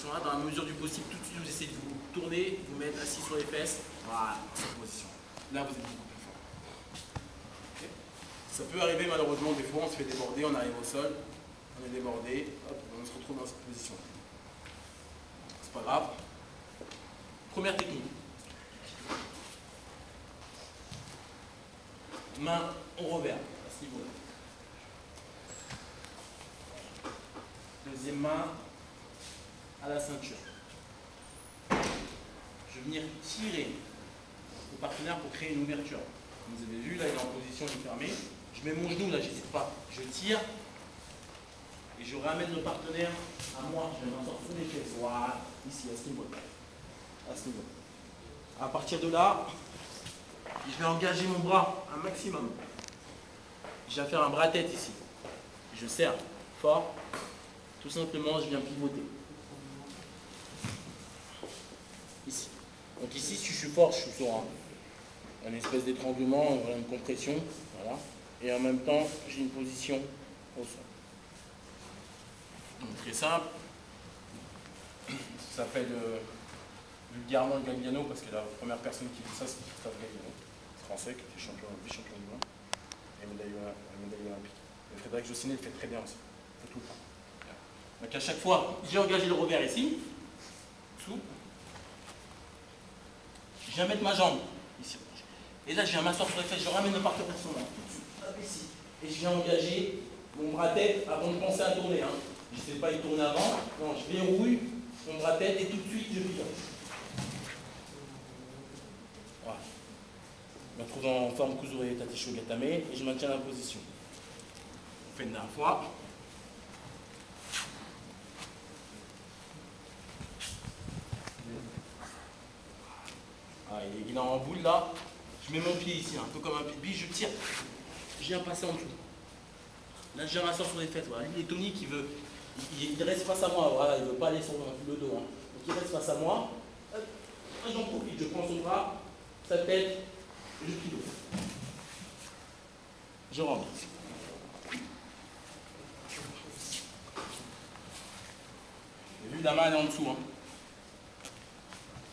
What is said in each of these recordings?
position-là. Dans la mesure du possible, tout de suite, vous essayez de vous tourner, vous mettre assis sur les fesses. Voilà, cette position. Là, vous êtes beaucoup plus fort. Okay. Ça peut arriver malheureusement, des fois, on se fait déborder, on arrive au sol, on est débordé, hop, on se retrouve dans cette position. C'est pas grave. Première technique. Main au revers, à ce niveau-là. Deuxième main à la ceinture. Je vais venir tirer le partenaire pour créer une ouverture. Comme vous avez vu, là il est en position de fermer. Je mets mon genou, là j'hésite pas. Je tire et je ramène le partenaire à moi. Je vais m'en sortir sur les fesses. Voilà, ici, à ce niveau. À ce niveau. À partir de là, je vais engager mon bras un maximum. Je viens faire un bras-tête ici. Je serre fort. Tout simplement, je viens pivoter. Ici. Donc ici, si je suis fort, je suis sur un espèce d'étranglement, une compression. Voilà. Et en même temps, j'ai une position au sol. Donc très simple. Ça s'appelle vulgairement le Galliano, parce que la première personne qui fait ça, c'est Christophe Galliano, français, qui était vice-champion du monde et médaille olympique. Et Frédéric Jossinet le fait très bien aussi. Il fait tout le temps. Donc à chaque fois, j'ai engagé le revers ici, sous. Je viens mettre ma jambe ici. Et là, je viens m'asseoir sur les fesses, je ramène le partenaire sur moi, tout de suite, hop, ici. Et je viens engager mon bras-tête avant de penser à tourner. Hein. Je ne sais pas y tourner avant. Non, je verrouille mon bras-tête et tout de suite, je pivote. Voilà. Je me retrouve en forme Kuzure Tatisho Gatame et je maintiens la position. On fait une dernière fois. Ah, il est en boule là. Je mets mon pied ici, un peu comme un pied de biche, je tire. Je viens passer en dessous. Là, je viens m'asseoir sur les fesses. Voilà. Lui, il est tonique, il reste face à moi. Voilà, il ne veut pas aller sur le dos. Hein. Donc, il reste face à moi. J'en profite, je prends son bras, sa tête, je pilote. Je rentre. J'ai vu, la main elle est en dessous. Hein.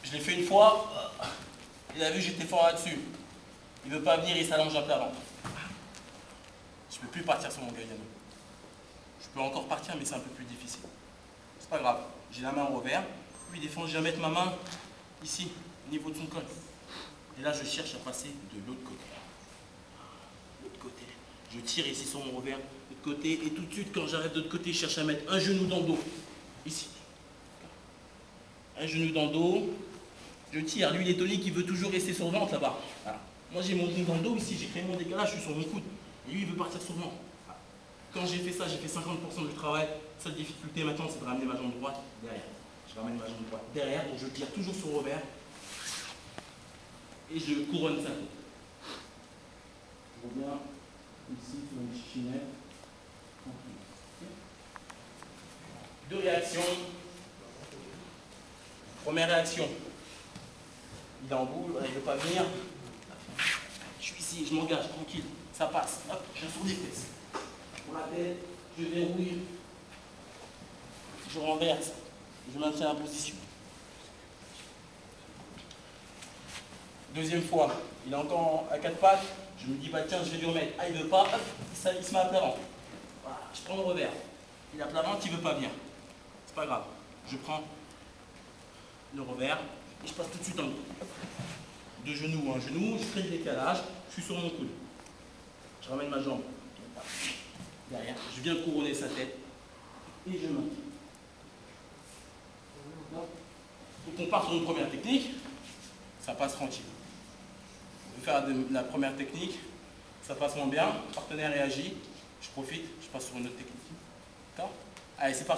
Je l'ai fait une fois. Il a vu, j'étais fort là-dessus. Il ne veut pas venir, il s'allonge à plat ventre. Je ne peux plus partir sur mon Galliano. Je peux encore partir, mais c'est un peu plus difficile. C'est pas grave. J'ai la main au revers. Lui, des fois, je viens mettre ma main ici, au niveau de son col. Et là, je cherche à passer de l'autre côté. L'autre côté. Je tire ici sur mon revers, de l'autre côté. Et tout de suite, quand j'arrive de l'autre côté, je cherche à mettre un genou dans le dos. Ici. Un genou dans le dos. Je tire. Lui, il est tonique, il veut toujours rester sur le ventre là-bas. Voilà. Moi, j'ai mon genou dans le dos ici. J'ai créé mon décalage, je suis sur mon coude. Et lui, il veut partir sur le ventre. Voilà. Quand j'ai fait ça, j'ai fait 50% du travail. Seule difficulté maintenant, c'est de ramener ma jambe droite derrière. Je ramène ma jambe droite derrière, donc je tire toujours sur le revers. Et je couronne sa tête. Je reviens ici sur une chichinette. Deux réactions. Première réaction. Il est en boule, il ne veut pas venir. Je suis ici, je m'engage, tranquille. Ça passe. Hop, je viens sur les fesses. Pour la tête, je verrouille. Je renverse. Je maintiens la position. Deuxième fois, il est encore à quatre pattes. Je me dis, bah tiens, je vais lui remettre. Ah, il ne veut pas, hop, ça, il se met à plat ventre. Voilà, je prends le revers. Il est à plat ventre, il ne veut pas venir. C'est pas grave. Je prends le revers et je passe tout de suite en dos. De genou en genou, je crée le décalage, je suis sur mon coude. Je ramène ma jambe derrière, je viens couronner sa tête et je maintiens. Donc on part sur une première technique, ça passe tranquille. On peut faire la première technique, ça passe moins bien, le partenaire réagit, je profite, je passe sur une autre technique. D'accord ? Allez, c'est parti.